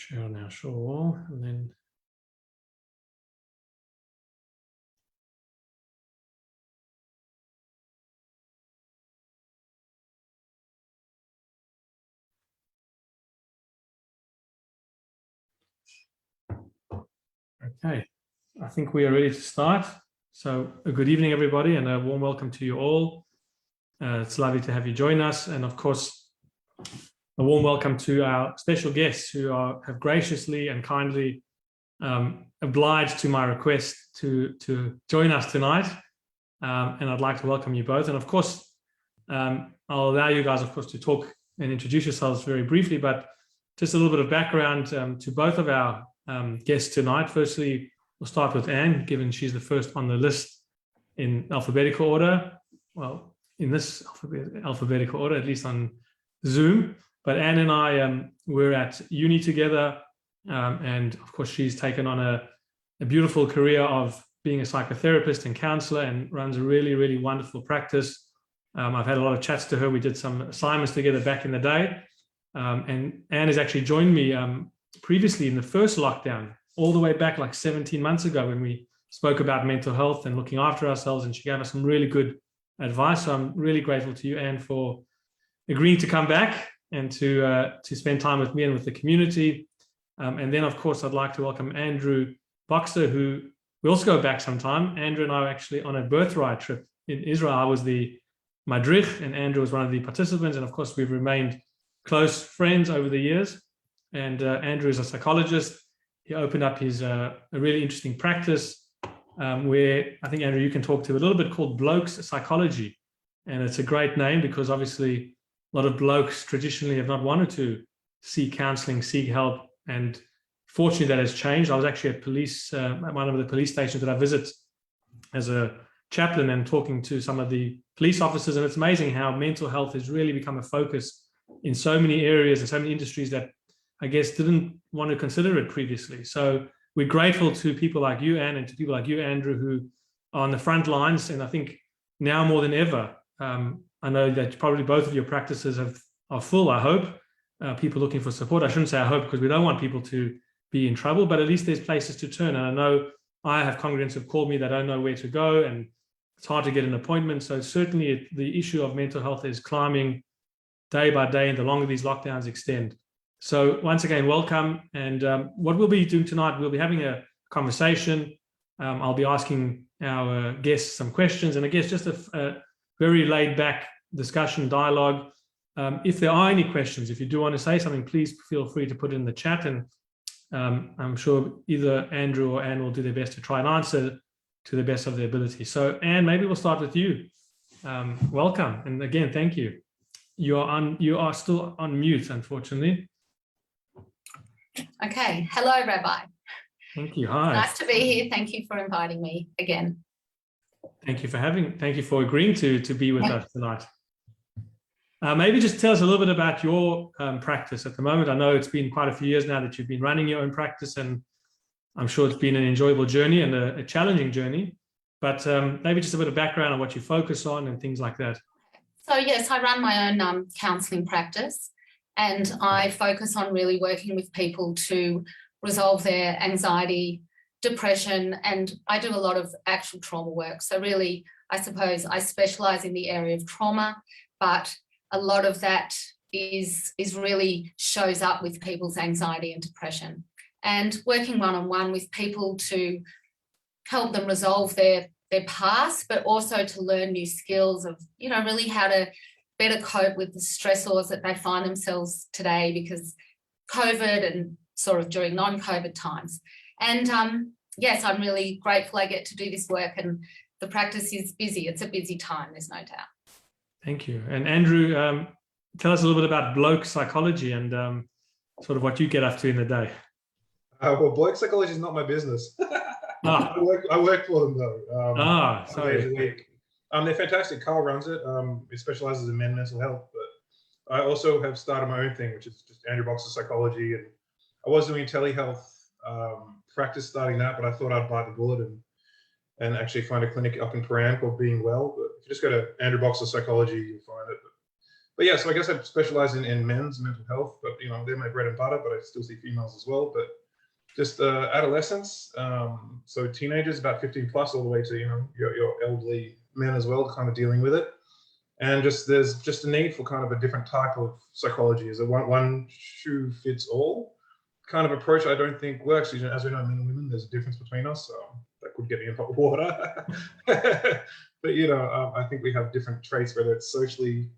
Share on our shore wall, and then okay, I think we are ready to start. So a good evening, everybody, and a warm welcome to you all. It's lovely to have you join us, and of course, a warm welcome to our special guests who have graciously and kindly obliged to my request to join us tonight. And I'd like to welcome you both. And of course, I'll allow you guys, of course, to talk and introduce yourselves very briefly, but just a little bit of background to both of our guests tonight. Firstly, we'll start with Anne, given she's the first on the list in alphabetical order. Well, in this alphabetical order, at least on Zoom. But Anne and I were at uni together, and of course she's taken on a beautiful career of being a psychotherapist and counselor, and runs a really, really wonderful practice. I've had a lot of chats to her. We did some assignments together back in the day, and Anne has actually joined me previously in the first lockdown, all the way back like 17 months ago, when we spoke about mental health and looking after ourselves, and she gave us some really good advice. So I'm really grateful to you, Anne, for agreeing to come back and to spend time with me and with the community. And then, of course, I'd like to welcome Andrew Boxer, who we also go back sometime. Andrew and I were actually on a birthright trip in Israel. I was the madrich, and Andrew was one of the participants. And of course, we've remained close friends over the years. And Andrew is a psychologist. He opened up his a really interesting practice where I think, Andrew, you can talk to a little bit, called Bloke's Psychology. And it's a great name because obviously a lot of blokes traditionally have not wanted to seek counseling, seek help. And fortunately, that has changed. I was actually at one of the police stations that I visit as a chaplain, and talking to some of the police officers. And it's amazing how mental health has really become a focus in so many areas and so many industries that I guess didn't want to consider it previously. So we're grateful to people like you, Anne, and to people like you, Andrew, who are on the front lines. And I think now more than ever, I know that probably both of your practices are full, I hope. People looking for support. I shouldn't say I hope, because we don't want people to be in trouble, but at least there's places to turn. And I know I have congregants who've called me that don't know where to go, and it's hard to get an appointment. So certainly the issue of mental health is climbing day by day, and the longer these lockdowns extend. So once again, welcome. And what we'll be doing tonight, we'll be having a conversation. I'll be asking our guests some questions, and I guess just a very laid back discussion, dialogue. If there are any questions, if you do want to say something, please feel free to put it in the chat, and I'm sure either Andrew or Anne will do their best to try and answer to the best of their ability. So Anne, maybe we'll start with you. Welcome, and again, thank you. You are still on mute, unfortunately. Okay. Hello, Rabbi. Thank you. Hi. Nice to be here. Thank you for inviting me again. Thank you for agreeing to be with us tonight. Maybe just tell us a little bit about your practice at the moment. I know it's been quite a few years now that you've been running your own practice, and I'm sure it's been an enjoyable journey and a challenging journey, but maybe just a bit of background on what you focus on and things like that. So yes, I run my own counselling practice, and I focus on really working with people to resolve their anxiety, depression, and I do a lot of actual trauma work. So really, I suppose I specialise in the area of trauma, but a lot of that is really shows up with people's anxiety and depression, and working one-on-one with people to help them resolve their past, but also to learn new skills of, really how to better cope with the stressors that they find themselves today because COVID and sort of during non-COVID times. And yes, I'm really grateful I get to do this work, and the practice is busy. It's a busy time, there's no doubt. Thank you. And Andrew, tell us a little bit about bloke psychology and sort of what you get up to in the day. Well, bloke psychology is not my business. I work for them though. Sorry. Days a week. They're fantastic. Carl runs it. He specializes in mental health, but I also have started my own thing, which is just Andrew Boxer Psychology. And I was doing telehealth practice starting that, but I thought I'd bite the bullet and actually find a clinic up in Paran called Being Well. But if you just go to Andrew Boxer Psychology, you'll find it. but yeah, so I guess I specialize in men's mental health, but they're my bread and butter, but I still see females as well. But just adolescents, so teenagers about 15 plus, all the way to your elderly men as well, kind of dealing with it. And there's just a need for kind of a different type of psychology. Is a one shoe fits all kind of approach. I don't think, well, actually, as we know, men and women, there's a difference between us, so that could get me in hot water. But I think we have different traits, whether it's socially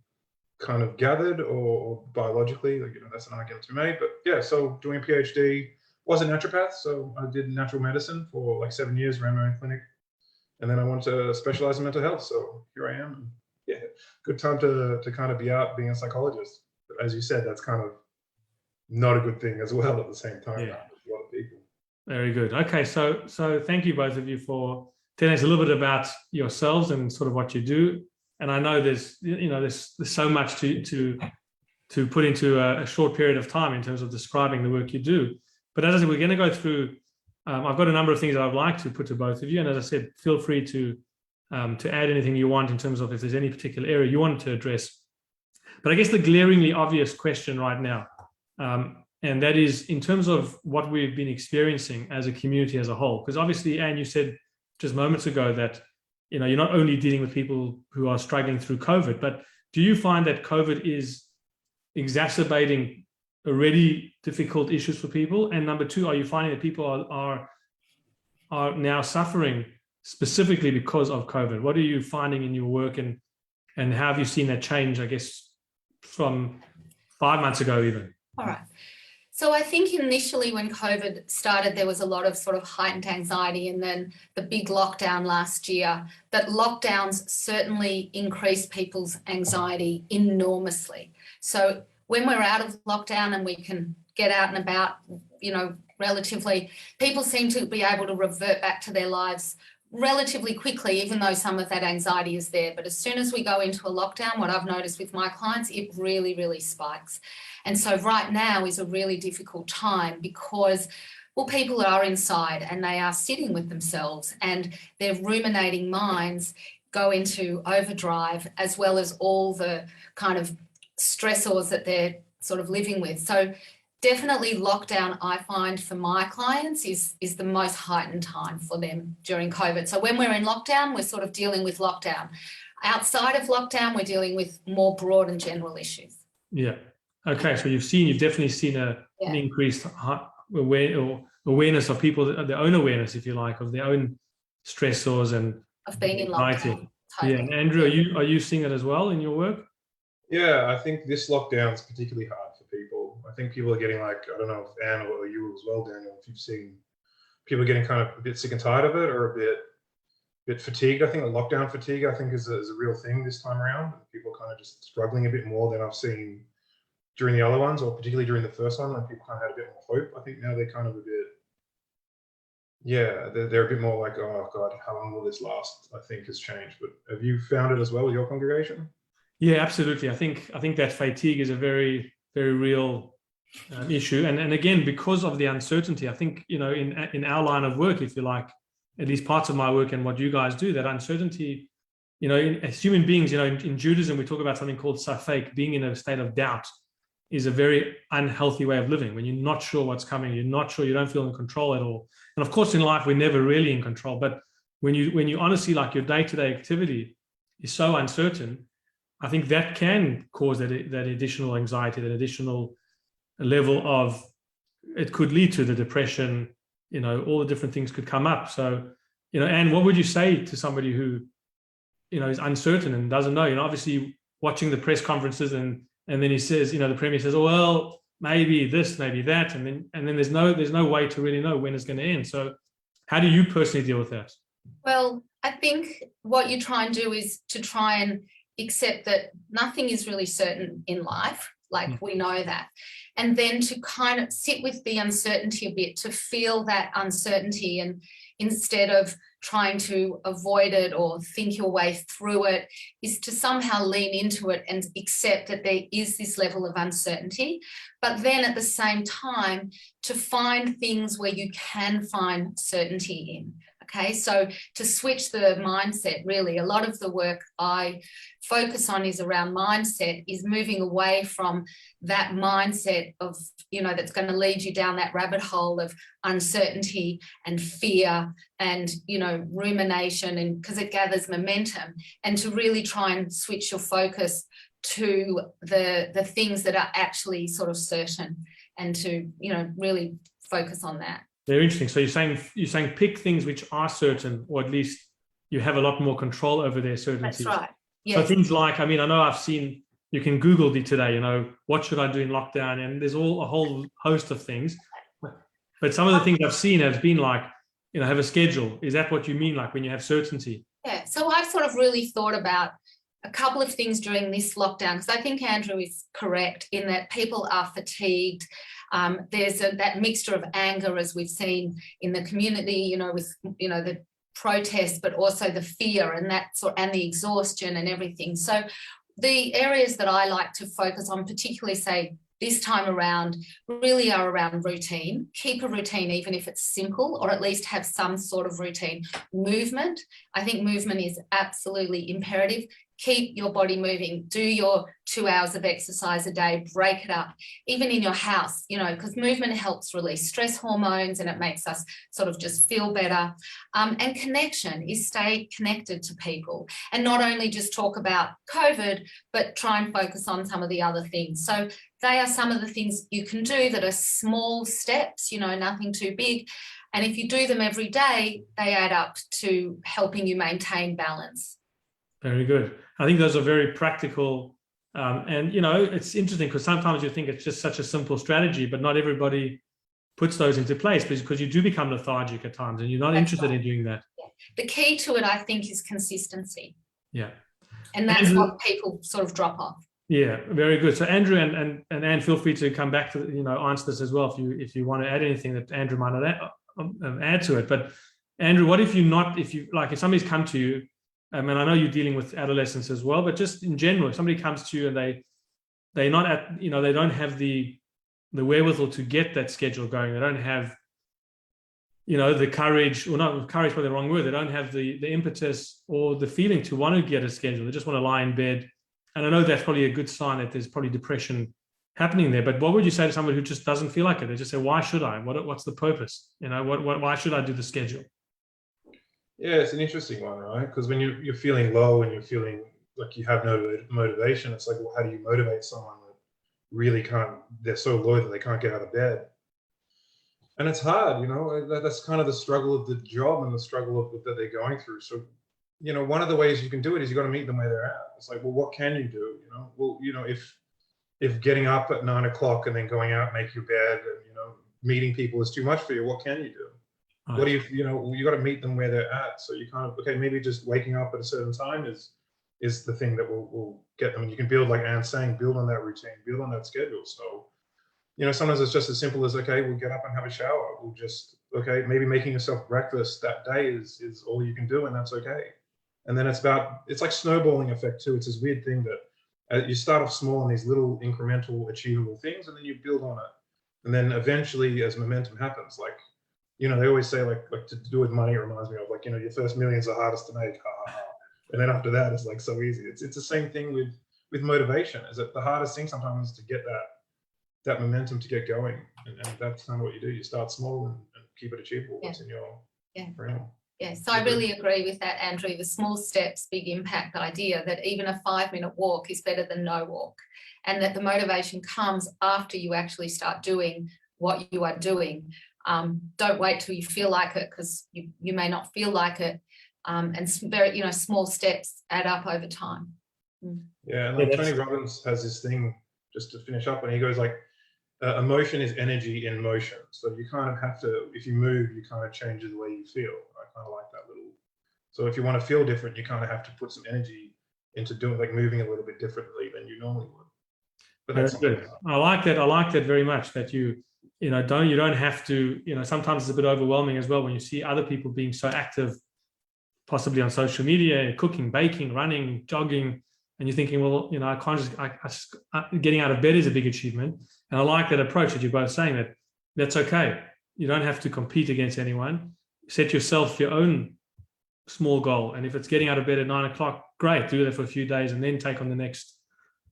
kind of gathered or biologically. That's an argument to be made. But yeah, so doing a PhD, was a naturopath, so I did natural medicine for like 7 years, ran my own clinic, and then I wanted to specialize in mental health. So here I am. Yeah, good time to kind of be out being a psychologist. But as you said, that's kind of not a good thing as well at the same time. Yeah. A lot of people. Very good. Okay, so thank you both of you for telling us a little bit about yourselves and sort of what you do. And I know there's so much to put into a short period of time in terms of describing the work you do. But as I said, we're going to go through. I've got a number of things that I'd like to put to both of you, and as I said, feel free to add anything you want in terms of if there's any particular area you want to address. But I guess the glaringly obvious question right now, and that is in terms of what we've been experiencing as a community as a whole, because obviously, Anne, you said just moments ago that you're not only dealing with people who are struggling through COVID, but do you find that COVID is exacerbating already difficult issues for people? And number two, are you finding that people are now suffering specifically because of COVID? What are you finding in your work, and how have you seen that change, I guess, from 5 months ago even? All right. So I think initially when COVID started, there was a lot of sort of heightened anxiety, and then the big lockdown last year, that lockdowns certainly increased people's anxiety enormously. So when we're out of lockdown and we can get out and about, relatively, people seem to be able to revert back to their lives relatively quickly, even though some of that anxiety is there. But as soon as we go into a lockdown, what I've noticed with my clients, it really, really spikes. And so right now is a really difficult time because, well, people are inside and they are sitting with themselves, and their ruminating minds go into overdrive, as well as all the kind of stressors that they're sort of living with. So definitely lockdown, I find, for my clients is the most heightened time for them during COVID. So when we're in lockdown, we're sort of dealing with lockdown. Outside of lockdown, we're dealing with more broad and general issues. Yeah. Okay. So you've definitely seen an increased awareness of people, their own awareness, if you like, of their own stressors and of being in lockdown. Totally. Yeah. And Andrew, are you seeing it as well in your work? Yeah, I think this lockdown is particularly hard for people. I think people are getting, like, I don't know if Anne or you as well, Daniel, if you've seen people getting kind of a bit sick and tired of it, or a bit fatigued. I think the lockdown fatigue, I think, is a real thing this time around. People kind of just struggling a bit more than I've seen during the other ones, or particularly during the first one, when people kind of had a bit more hope. I think now they're kind of a bit, they're a bit more like, oh God, how long will this last? I think has changed. But have you found it as well with your congregation? Yeah, absolutely. I think that fatigue is a very, very real issue, and again, because of the uncertainty, I think in our line of work, if you like, at least parts of my work and what you guys do, that uncertainty, as human beings, in Judaism we talk about something called safek, being in a state of doubt, is a very unhealthy way of living. When you're not sure what's coming, you're not sure, you don't feel in control at all. And of course, in life we're never really in control. But when you honestly, like, your day-to-day activity is so uncertain, I think that can cause that additional anxiety, that additional level of, it could lead to the depression, all the different things could come up. So, Anne, what would you say to somebody who, is uncertain and doesn't know, obviously watching the press conferences and then he says, the Premier says, oh, well, maybe this, maybe that. And then there's no way to really know when it's going to end. So how do you personally deal with that? Well, I think what you try and do is to try and accept that nothing is really certain in life. Like, we know that. And then to kind of sit with the uncertainty a bit, to feel that uncertainty, and instead of trying to avoid it or think your way through it, is to somehow lean into it and accept that there is this level of uncertainty, but then at the same time to find things where you can find certainty in. Okay, so to switch the mindset, really, a lot of the work I focus on is around mindset, is moving away from that mindset of, that's going to lead you down that rabbit hole of uncertainty and fear and, rumination, and because it gathers momentum, and to really try and switch your focus to the things that are actually sort of certain, and to, really focus on that. Very interesting. So you're saying pick things which are certain, or at least you have a lot more control over their certainties. That's right. Yes. So things like, I know I've seen, you can Google today, what should I do in lockdown? And there's a whole host of things. But some of the things I've seen have been like, have a schedule. Is that what you mean, like when you have certainty? Yeah. So I've sort of really thought about a couple of things during this lockdown, because I think Andrew is correct in that people are fatigued. There's that mixture of anger, as we've seen in the community, with, the protests, but also the fear and and the exhaustion and everything. So the areas that I like to focus on, particularly say this time around, really are around routine. Keep a routine, even if it's simple, or at least have some sort of routine. Movement. I think movement is absolutely imperative. Keep your body moving. Do your 2 hours of exercise a day, break it up, even in your house, because movement helps release stress hormones and it makes us sort of just feel better. And connection is stay connected to people, and not only just talk about COVID, but try and focus on some of the other things. So they are some of the things you can do that are small steps, nothing too big. And if you do them every day, they add up to helping you maintain balance. Very good. I think those are very practical. And, it's interesting because sometimes you think it's just such a simple strategy, but not everybody puts those into place because you do become lethargic at times and you're not interested in doing that. Yeah. The key to it, I think, is consistency. Yeah. And that's what people sort of drop off. Yeah, very good. So Andrew and Anne, feel free to come back to, answer this as well if you want to add anything that Andrew might not add to it. But Andrew, what if if somebody's come to you, and I know you're dealing with adolescents as well, but just in general, if somebody comes to you and they're not at, they don't have the wherewithal to get that schedule going. They don't have, the courage, or not courage, probably the wrong word. They don't have the impetus or the feeling to want to get a schedule. They just want to lie in bed. And I know that's probably a good sign that there's probably depression happening there. But what would you say to somebody who just doesn't feel like it? They just say, why should I? What's the purpose? Why should I do the schedule? Yeah, it's an interesting one, right? Because when you're feeling low and you're feeling like you have no motivation, it's like, well, how do you motivate someone that really can't, they're so low that they can't get out of bed? And it's hard, that's kind of the struggle of the job and the struggle that they're going through. So, one of the ways you can do it is you got to meet them where they're at. It's like, well, what can you do? Well, if getting up at 9 o'clock and then going out, make your bed and, meeting people is too much for you, what can you do? Right. What do you got to meet them where they're at. So you kind of, okay, maybe just waking up at a certain time is the thing that will get them. And you can build, like Anne's saying, build on that routine, build on that schedule. So, sometimes it's just as simple as, okay, we'll get up and have a shower. We'll just, okay, maybe making yourself breakfast that day is all you can do, and that's okay. And then it's like snowballing effect too. It's this weird thing that you start off small on these little incremental achievable things, and then you build on it. And then eventually, as momentum happens, like, they always say, like to do with money, it reminds me of, like, your first million's the hardest to make, and then after that, it's like so easy. It's the same thing with motivation. Is that the hardest thing sometimes is to get that momentum to get going, and that's kind of what you do. You start small and keep it achievable. What's in your realm. Yeah, so I really agree with that, Andrew. The small steps, big impact idea, that even a 5-minute walk is better than no walk, and that the motivation comes after you actually start doing what you are doing. Don't wait till you feel like it, because you may not feel like it. And very, small steps add up over time. Yeah, and Tony Robbins has this thing, just to finish up, and he goes like, emotion is energy in motion. So you kind of have to, if you move, you kind of change the way you feel. I kind of like that little. So if you want to feel different, you kind of have to put some energy into doing, like, moving a little bit differently than you normally would. But that's good. I like that. I like that very much. That you don't have to. Sometimes it's a bit overwhelming as well when you see other people being so active, possibly on social media, cooking, baking, running, jogging. And you're thinking, well, I can't just, getting out of bed is a big achievement. And I like that approach that you're both saying, that's okay. You don't have to compete against anyone. set yourself your own small goal. And if it's getting out of bed at 9 o'clock, great, do that for a few days and then take on the next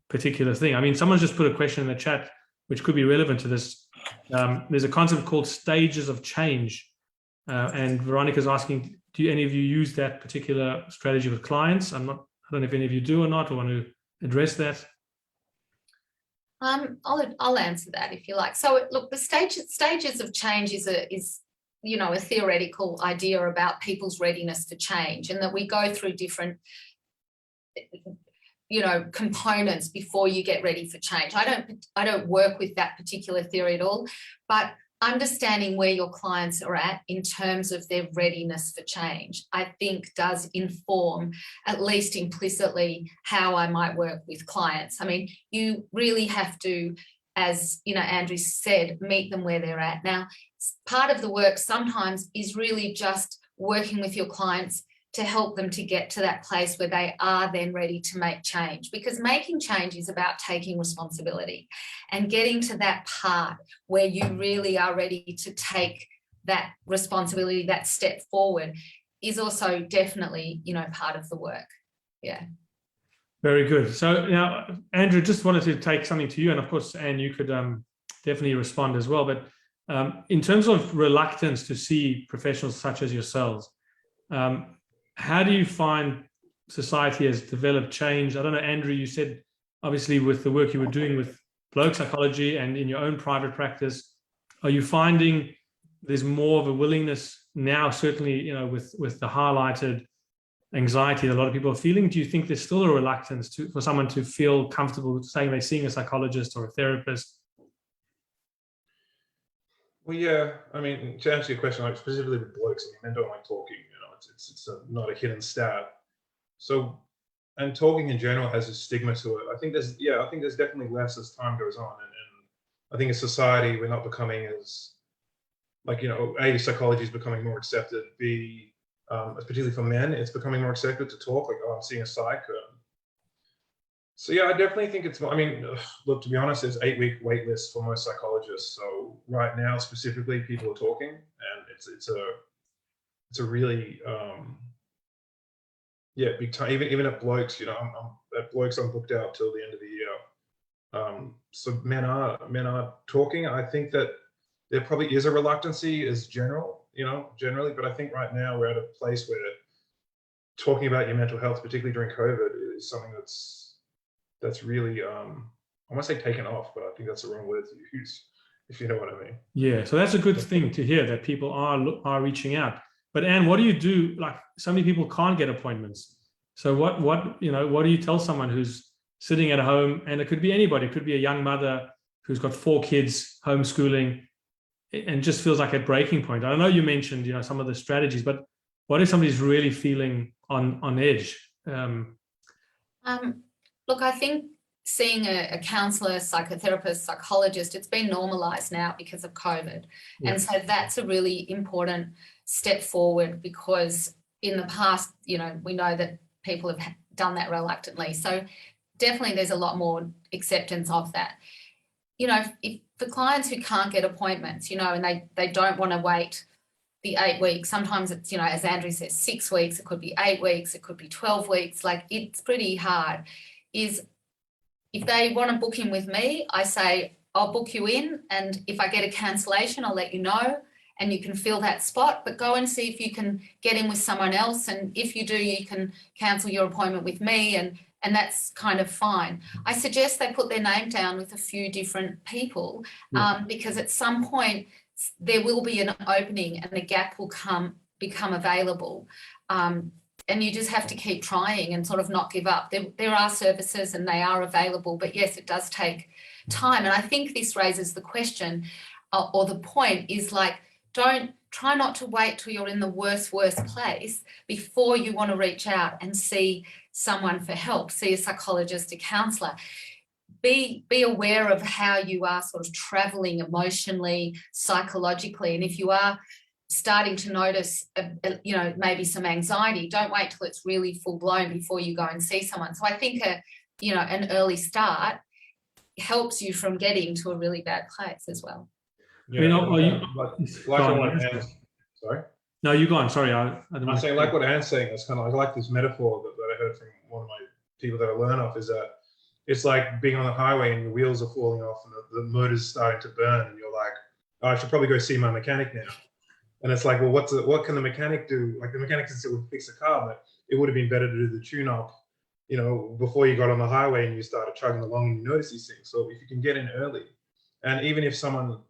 particular thing. I mean, someone's just put a question in the chat, which could be relevant to this. There's a concept called stages of change. And Veronica's asking, do any of you use that particular strategy with clients? I don't know if any of you do or not, or want to address that. I'll answer that if you like. So look, the stages of change is a theoretical idea about people's readiness for change, and that we go through different components before you get ready for change. I don't work with that particular theory at all, but understanding where your clients are at in terms of their readiness for change, I think does inform, at least implicitly, how I might work with clients. I mean, you really have to, as Andrew said, meet them where they're at. Now, part of the work sometimes is really just working with your clients to help them to get to that place where they are then ready to make change, because making change is about taking responsibility and getting to that part where you really are ready to take that responsibility, that step forward, is also definitely, part of the work. Yeah. Very good. So now, Andrew, just wanted to take something to you, and of course, Anne, you could definitely respond as well. But in terms of reluctance to see professionals such as yourselves, how do you find society has developed change? I don't know, Andrew, you said obviously with the work you were doing with bloke psychology and in your own private practice, are you finding there's more of a willingness now, certainly, with the highlighted anxiety that a lot of people are feeling? Do you think there's still a reluctance for someone to feel comfortable saying they're seeing a psychologist or a therapist? Well, yeah, I mean, to answer your question, like specifically with blokes, men don't like talking, it's not a hidden stat. So, and talking in general has a stigma to it. I think there's definitely less as time goes on. And I think as society, we're not becoming as, A, psychology is becoming more accepted. B, particularly for men, it's becoming more accepted to talk, like, oh, I'm seeing a psych. So yeah, I definitely think it's more, look, to be honest, there's 8-week wait lists for most psychologists. So right now, specifically, people are talking, and it's a really, big time. Even at blokes, at blokes, I'm booked out till the end of the year. So men are talking. I think that there probably is a reluctancy as generally, but I think right now we're at a place where talking about your mental health, particularly during COVID, is something that's really, I want to say taken off, but I think that's the wrong word to use, if you know what I mean. Yeah, so that's a good thing to hear, that people are reaching out. But Anne, what do you do? Like, so many people can't get appointments. So what do you tell someone who's sitting at home, and it could be anybody, it could be a young mother who's got 4 kids, homeschooling, and just feels like a breaking point? I know you mentioned, some of the strategies, but what if somebody's really feeling on edge? Look, I think seeing a counsellor, psychotherapist, psychologist, it's been normalised now because of COVID. Yeah. And so that's a really important step forward, because in the past, we know that people have done that reluctantly. So definitely there's a lot more acceptance of that. If for clients who can't get appointments, and they don't want to wait the 8 weeks, sometimes it's, as Andrew says, 6 weeks, it could be 8 weeks, it could be 12 weeks, like it's pretty hard. Is if they want to book in with me, I say, I'll book you in, and if I get a cancellation, I'll let you know, and you can fill that spot, but go and see if you can get in with someone else, and if you do, you can cancel your appointment with me, and that's kind of fine. I suggest they put their name down with a few different people, because at some point there will be an opening and a gap will become available. And you just have to keep trying and sort of not give up. There are services and they are available, but yes, it does take time. And I think this raises the question, or the point is, like, try not to wait till you're in the worst place before you want to reach out and see someone for help, see a psychologist, a counsellor. Be aware of how you are sort of travelling emotionally, psychologically, and if you are starting to notice, maybe some anxiety, don't wait till it's really full blown before you go and see someone. So I think an early start helps you from getting to a really bad place as well. Yeah, sorry. No, you go on. Sorry, I didn't I'm want saying, to. like what Anne's saying, it's kind of, I like this metaphor that I heard from one of my people that I learn off, is that it's like being on the highway and your wheels are falling off and the motor's starting to burn, and you're like, oh, I should probably go see my mechanic now. And it's like, well, what can the mechanic do? Like, the mechanic can still fix the car, but it would have been better to do the tune-up, you know, before you got on the highway and you started chugging along and you notice these things. So if you can get in early, and even if someone,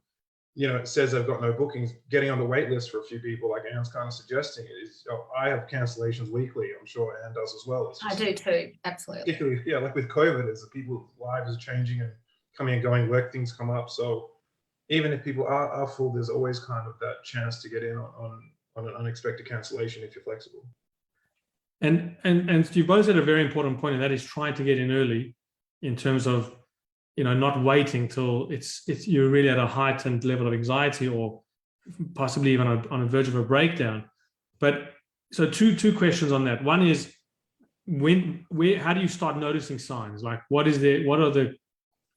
you know, says they've got no bookings, getting on the wait list for a few people, like Anne's kind of suggesting, is, oh, I have cancellations weekly. I'm sure Anne does as well. I do too, absolutely. Particularly, yeah, like with COVID, as the people's lives are changing and coming and going, work things come up. So even if people are full, there's always kind of that chance to get in on an unexpected cancellation if you're flexible. And you both said a very important point, and that is trying to get in early, in terms of, you know, not waiting till it's you're really at a heightened level of anxiety, or possibly even on a verge of a breakdown. But so two questions on that. One is, how do you start noticing signs? Like, what are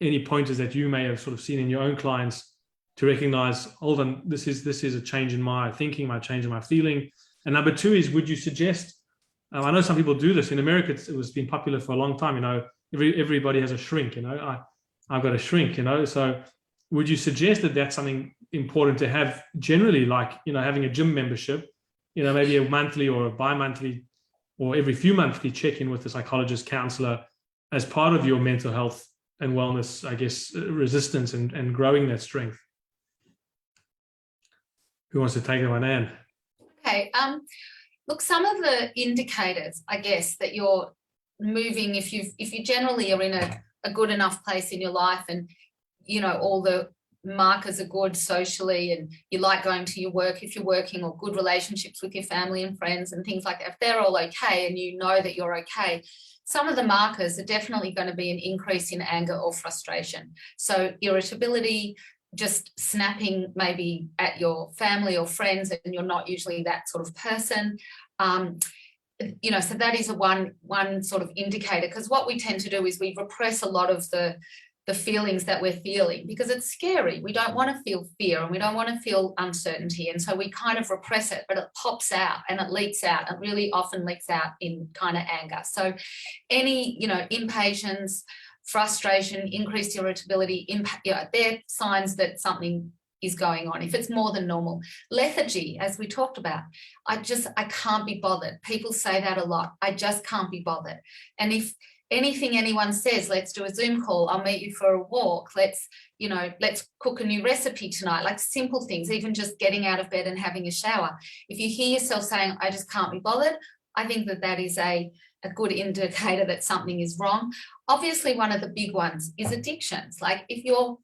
any pointers that you may have sort of seen in your own clients to recognize, hold on, this is a change in my thinking, my change in my feeling? And number two is, would you suggest, I know some people do this in America, it was been popular for a long time, you know, everybody has a shrink, you know, I've got a shrink, you know, so would you suggest that that's something important to have generally, like, you know, having a gym membership, you know, maybe a monthly or a bi-monthly or every few monthly check-in with the psychologist, counselor, as part of your mental health and wellness, I guess, resistance and growing that strength? Who wants to take it on, Anne? Okay. Look, some of the indicators, I guess, that you're moving, if you generally are in a good enough place in your life, and, you know, all the markers are good socially, and you like going to your work if you're working, or good relationships with your family and friends and things like that, if they're all okay and you know that you're okay, some of the markers are definitely going to be an increase in anger or frustration. So irritability, just snapping maybe at your family or friends, and you're not usually that sort of person. You know, so that is one sort of indicator, because what we tend to do is we repress a lot of the feelings that we're feeling because it's scary. We don't want to feel fear and we don't want to feel uncertainty, and so we kind of repress it, but it pops out and it leaks out. It really often leaks out in kind of anger. So any, you know, impatience, frustration, increased irritability, you know, they're signs that something is going on. If it's more than normal. Lethargy, as we talked about, I can't be bothered. People say that a lot. I just can't be bothered. And if anything anyone says, let's do a Zoom call, I'll meet you for a walk, let's cook a new recipe tonight, like simple things, even just getting out of bed and having a shower. If you hear yourself saying, I just can't be bothered, I think that is a good indicator that something is wrong. Obviously, one of the big ones is addictions. Like if you're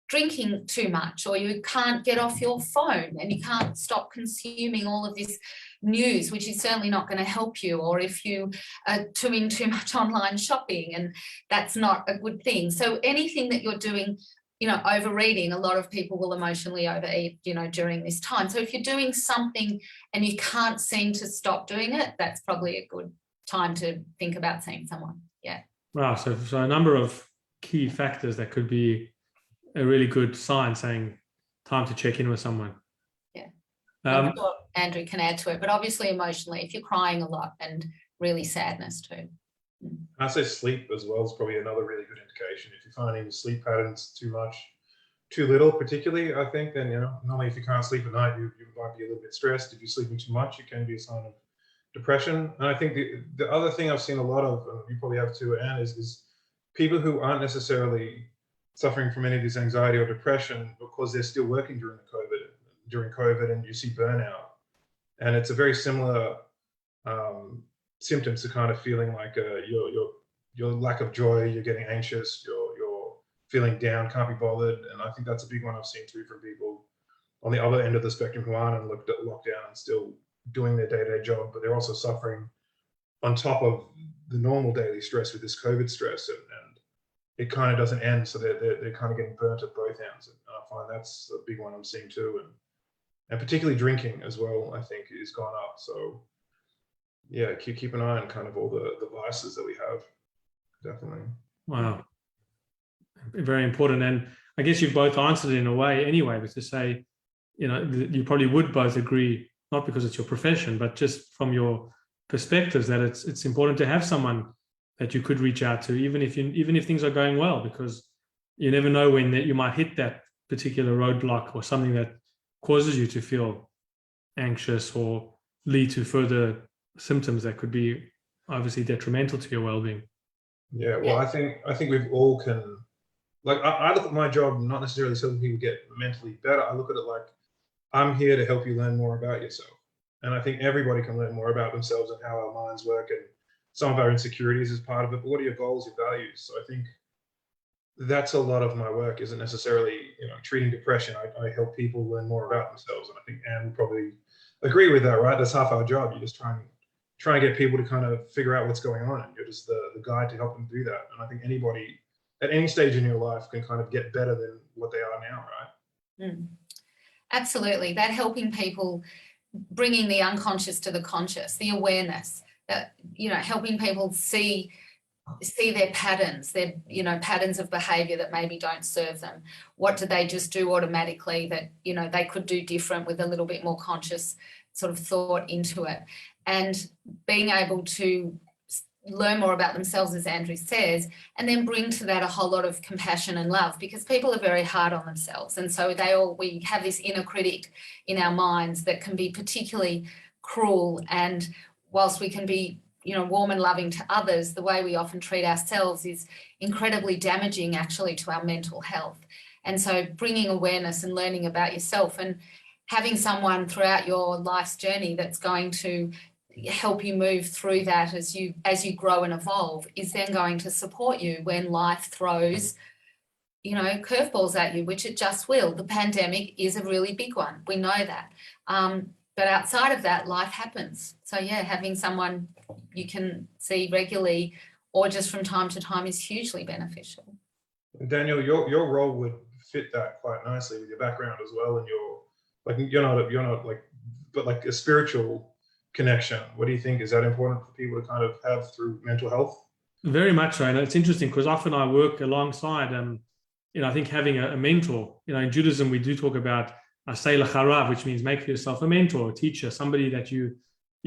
drinking too much, or you can't get off your phone and you can't stop consuming all of this news, which is certainly not going to help you, or if you are doing too much online shopping, and that's not a good thing. So anything that you're doing, you know, overeating, a lot of people will emotionally overeat, you know, during this time. So if you're doing something and you can't seem to stop doing it, that's probably a good time to think about seeing someone. Yeah. Wow. So a number of key factors that could be a really good sign saying time to check in with someone. Yeah. I'm sure Andrew can add to it, but obviously emotionally, if you're crying a lot, and really sadness too. I say sleep as well is probably another really good indication. If you're finding your sleep patterns too much, too little, particularly, I think, then, you know, normally if you can't sleep at night, you might be a little bit stressed. If you're sleeping too much, it can be a sign of depression. And I think the other thing I've seen a lot of, and you probably have too, Anne, is people who aren't necessarily suffering from any of this anxiety or depression because they're still working during COVID, and you see burnout. And it's a very similar symptoms to kind of feeling like your lack of joy, you're getting anxious, you're feeling down, can't be bothered. And I think that's a big one I've seen too from people on the other end of the spectrum who aren't in lockdown and still doing their day-to-day job, but they're also suffering on top of the normal daily stress with this COVID stress, and it kind of doesn't end. So they're kind of getting burnt at both ends. And I find that's a big one I'm seeing too. And particularly drinking as well, I think, is gone up. So yeah, keep an eye on kind of all the vices that we have. Definitely. Wow. Very important. And I guess you've both answered it in a way anyway, but to say, you know, you probably would both agree not because it's your profession, but just from your perspectives, that it's important to have someone that you could reach out to, even if things are going well, because you never know when you might hit that particular roadblock or something that causes you to feel anxious or lead to further symptoms that could be obviously detrimental to your well-being. Yeah, well, I think we've all can, like, I look at my job not necessarily helping people get mentally better. I look at it like I'm here to help you learn more about yourself. And I think everybody can learn more about themselves and how our minds work, and some of our insecurities is part of it. But what are your goals, your values? So I think that's a lot of my work. Isn't necessarily, treating depression. I help people learn more about themselves, and I think Anne would probably agree with that, right? That's half our job. You're just trying to get people to kind of figure out what's going on, and you're just the guide to help them do that. And I think anybody at any stage in your life can kind of get better than what they are now, right? Absolutely. That helping people, bringing the unconscious to the conscious, the awareness, that, helping people see their patterns, their patterns of behavior that maybe don't serve them. What do they just do automatically that they could do different with a little bit more conscious sort of thought into it, and being able to learn more about themselves, as Andrew says, and then bring to that a whole lot of compassion and love, because people are very hard on themselves, and so we have this inner critic in our minds that can be particularly cruel. And whilst we can be warm and loving to others, the way we often treat ourselves is incredibly damaging actually to our mental health. And so bringing awareness and learning about yourself, and having someone throughout your life's journey that's going to help you move through that as you grow and evolve, is then going to support you when life throws curveballs at you, which it just will. The pandemic is a really big one. We know that. But outside of that, life happens. So yeah, having someone you can see regularly or just from time to time is hugely beneficial. Daniel, your role would fit that quite nicely with your background as well, and you're not like a spiritual connection. What do you think? Is that important for people to kind of have through mental health? Very much so. And it's interesting because often I work alongside, I think having a mentor, in Judaism, we do talk about asay l'charav, which means make for yourself a mentor, a teacher, somebody that you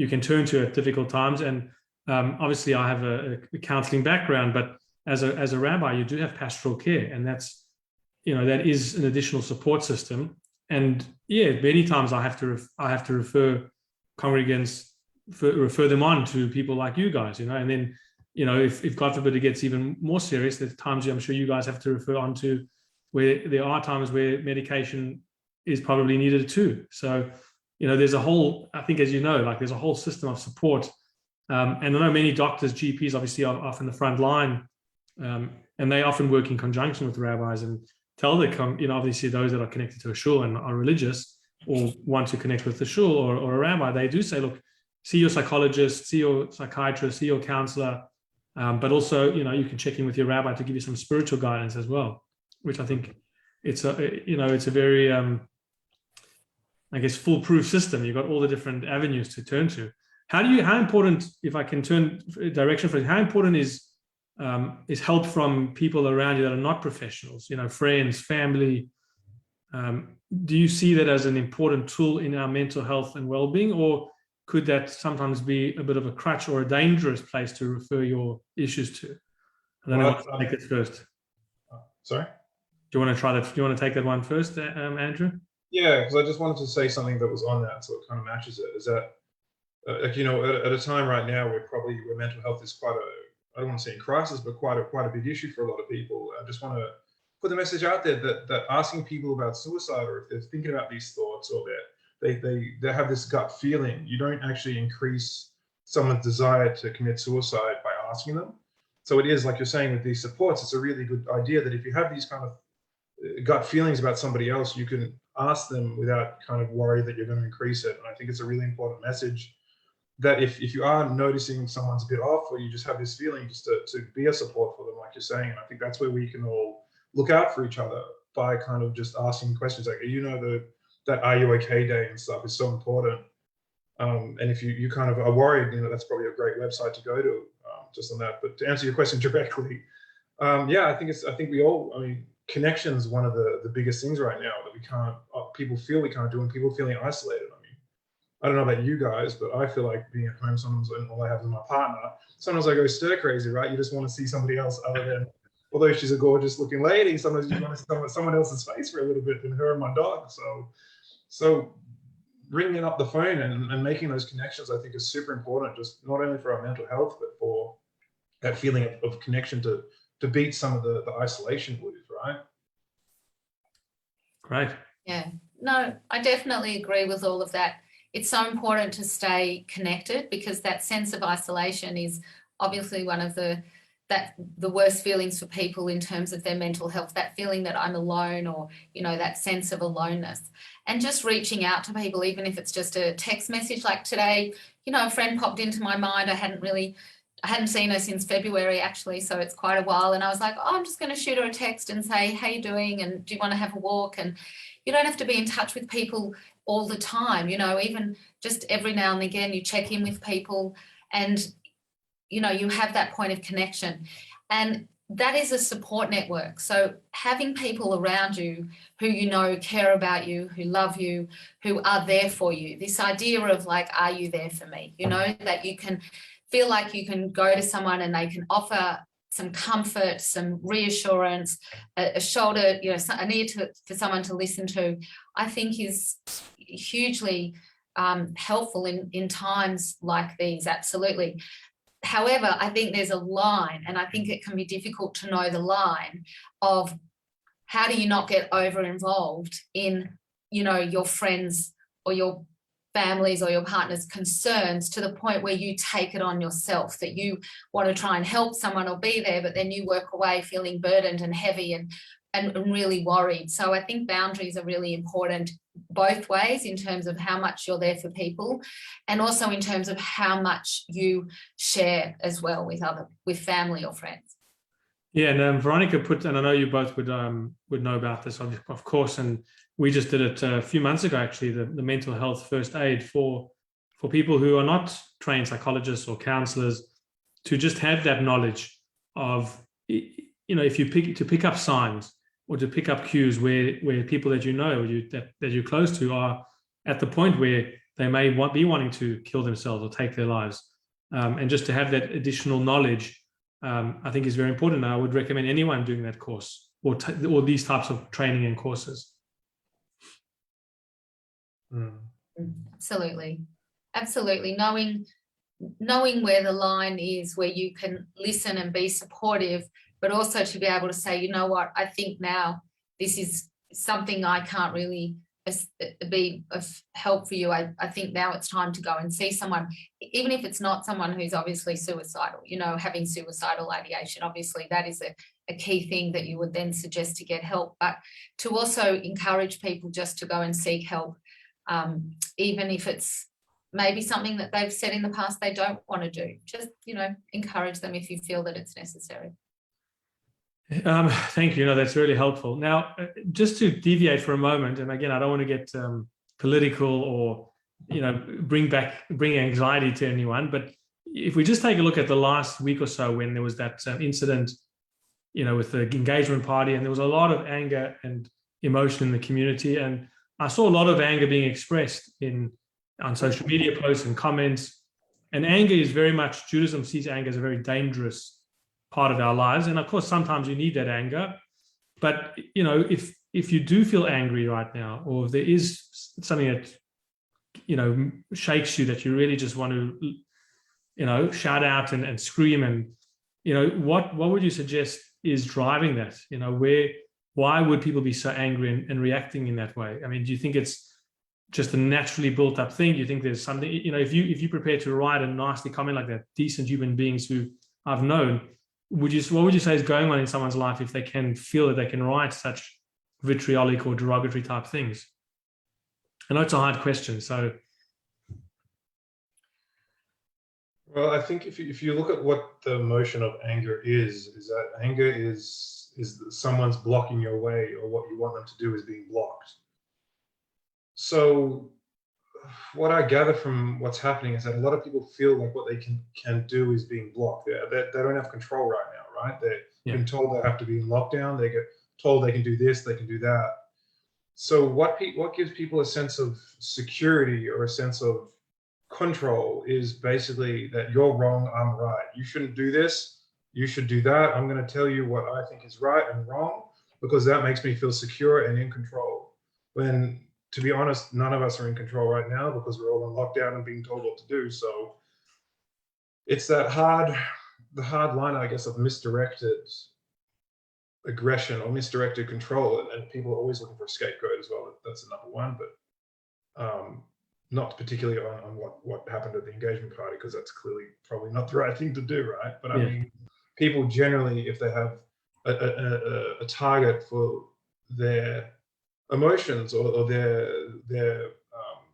can turn to at difficult times. And obviously I have a counseling background, but as a rabbi, you do have pastoral care, and that's, that is an additional support system. And yeah, many times I have to refer congregants, refer them on to people like you guys, and then, if God forbid it gets even more serious, there's times I'm sure you guys have to refer on to where there are times where medication is probably needed too. So, there's a whole, I think, as there's a whole system of support. And I know many doctors, GPs, obviously are often the front line, and they often work in conjunction with rabbis and tell obviously those that are connected to a shul and are religious or want to connect with the shul or a rabbi, they do say, look, see your psychologist, see your psychiatrist, see your counselor, but also, you can check in with your rabbi to give you some spiritual guidance as well, which I think it's a very, I guess, foolproof system. You've got all the different avenues to turn to. How important, if I can turn direction for it, how important is help from people around you that are not professionals, friends, family? Do you see that as an important tool in our mental health and well-being, or could that sometimes be a bit of a crutch or a dangerous place to refer your issues to? I don't know what to take this first. Sorry? Do you want to try that? Do you want to take that one first, Andrew? Yeah, because I just wanted to say something that was on that, so it kind of matches it. Is that, at a time right now where mental health is quite I don't want to say in crisis, but quite a big issue for a lot of people. I just want to put the message out there that asking people about suicide, or if they're thinking about these thoughts, or they have this gut feeling, you don't actually increase someone's desire to commit suicide by asking them. So it is, like you're saying, with these supports, it's a really good idea that if you have these kind of gut feelings about somebody else, you can ask them without kind of worry that you're going to increase it. And I think it's a really important message that if you are noticing someone's a bit off, or you just have this feeling, just to be a support for them, like you're saying. And I think that's where we can all look out for each other by kind of just asking questions like, that are you okay day and stuff is so important. And if you kind of are worried, that's probably a great website to go to just on that. But to answer your question directly, I think we all, connection is one of the biggest things right now that people feel we can't do, and people feeling isolated. I don't know about you guys, but I feel like being at home sometimes when all I have is my partner, sometimes I go stir crazy, right? You just want to see somebody else other than, although she's a gorgeous looking lady, sometimes you want to see someone else's face for a little bit than her and my dog. So ringing up the phone and making those connections, I think, is super important, just not only for our mental health, but for that feeling of connection to beat some of the isolation blues, right? Great. Yeah, no, I definitely agree with all of that. It's so important to stay connected, because that sense of isolation is obviously one of the worst feelings for people in terms of their mental health, that feeling that I'm alone, or, you know, that sense of aloneness. And just reaching out to people, even if it's just a text message. Like today, you know, a friend popped into my mind. I hadn't seen her since February, actually, so it's quite a while. And I was like, oh, I'm just going to shoot her a text and say, how you doing? And do you want to have a walk? And you don't have to be in touch with people all the time, you know, even just every now and again you check in with people, and, you know, you have that point of connection. And that is a support network. So having people around you who, you know, care about you, who love you, who are there for you, this idea of like, are you there for me? You know, that you can feel like you can go to someone and they can offer some comfort, some reassurance, a shoulder, you know, an ear for someone to listen to, I think is hugely helpful in times like these, absolutely. However, I think there's a line, and I think it can be difficult to know the line of how do you not get over involved in, you know, your friends or your families or your partner's concerns to the point where you take it on yourself, that you want to try and help someone or be there, but then you work away feeling burdened and heavy and really worried. So I think boundaries are really important both ways, in terms of how much you're there for people, and also in terms of how much you share as well with family or friends. Yeah, and Veronica put, and I know you both would know about this, of course, and we just did it a few months ago, actually, the mental health first aid for people who are not trained psychologists or counselors, to just have that knowledge of, you know, if you pick up signs or to pick up cues where people that you know, that you're close to, are at the point where they may be wanting to kill themselves or take their lives, and just to have that additional knowledge, I think is very important. I would recommend anyone doing that course or these types of training and courses. Absolutely. Knowing where the line is, where you can listen and be supportive, but also to be able to say, you know what, I think now this is something I can't really be of help for you. I think now it's time to go and see someone, even if it's not someone who's obviously suicidal, you know, having suicidal ideation. Obviously that is a key thing that you would then suggest to get help, but to also encourage people just to go and seek help, even if it's maybe something that they've said in the past they don't want to do. Just, you know, encourage them if you feel that it's necessary. Thank you. No, that's really helpful. Now, just to deviate for a moment, and again, I don't want to get political or, you know, bring anxiety to anyone, but if we just take a look at the last week or so, when there was that incident, you know, with the engagement party, and there was a lot of anger and emotion in the community, and I saw a lot of anger being expressed on social media posts and comments. And anger is very much, Judaism sees anger as a very dangerous part of our lives. And of course, sometimes you need that anger. But, you know, if you do feel angry right now, or if there is something that, you know, shakes you, that you really just want to, you know, shout out and scream, and, you know, what would you suggest is driving that? You know, why would people be so angry and reacting in that way? I mean, do you think it's just a naturally built up thing? Do you think there's something, you know, if you prepare to write a nasty comment like that, decent human beings who I've known, what would you say is going on in someone's life if they can feel that they can write such vitriolic or derogatory type things? I know it's a hard question, so. Well, I think if you look at what the emotion of anger is that anger is someone's blocking your way, or what you want them to do is being blocked. So what I gather from what's happening is that a lot of people feel like what they can do is being blocked. They don't have control right now, right? They've been told they have to be in lockdown. They get told they can do this, they can do that. So what gives people a sense of security or a sense of control is basically that you're wrong, I'm right. You shouldn't do this. You should do that. I'm going to tell you what I think is right and wrong because that makes me feel secure and in control. When, to be honest, none of us are in control right now because we're all on lockdown and being told what to do. So it's the hard line, I guess, of misdirected aggression or misdirected control, and people are always looking for a scapegoat as well. That's the number one, but not particularly on what happened at the engagement party, because that's clearly probably not the right thing to do, right? But I mean, people generally, if they have a target for their emotions or their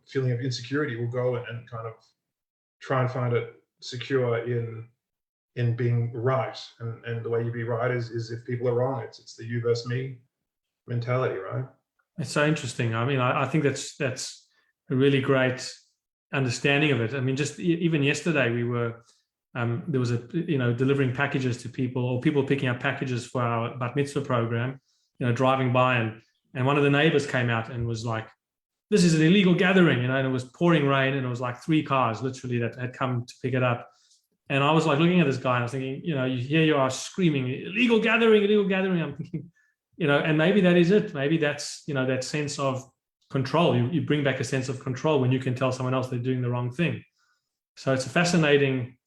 feeling of insecurity, will go and kind of try and find it secure in being right, and the way you be right is if people are wrong, it's the you versus me mentality, right? It's so interesting. I mean, I think that's a really great understanding of it. I mean, just even yesterday we were there was delivering packages to people, or people picking up packages for our bat mitzvah program, driving by, and one of the neighbors came out and was like, this is an illegal gathering, and it was pouring rain, and it was like 3 cars literally that had come to pick it up. And I was like looking at this guy and I was thinking, here you are screaming, illegal gathering, illegal gathering. I'm thinking, and maybe that is it. Maybe that's, that sense of control. You bring back a sense of control when you can tell someone else they're doing the wrong thing. So it's a fascinating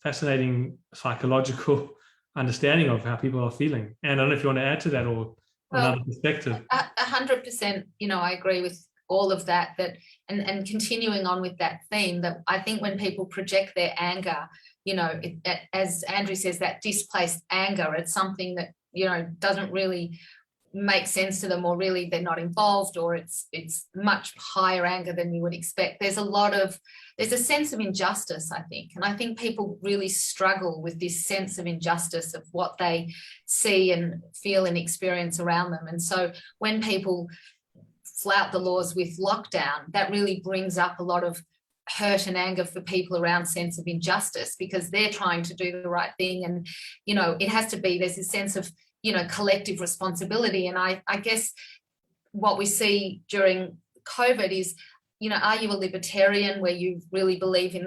psychological understanding of how people are feeling. And I don't know if you want to add to that or another perspective. 100%, I agree with all of that, and continuing on with that theme, that I think when people project their anger, as Andrew says, that displaced anger, it's something that, doesn't really make sense to them, or really they're not involved, or it's much higher anger than you would expect. There's a sense of injustice, I think. And I think people really struggle with this sense of injustice of what they see and feel and experience around them. And so when people flout the laws with lockdown, that really brings up a lot of hurt and anger for people around sense of injustice, because they're trying to do the right thing. And, it has to be, there's a sense of, collective responsibility. And I guess what we see during COVID is, are you a libertarian where you really believe in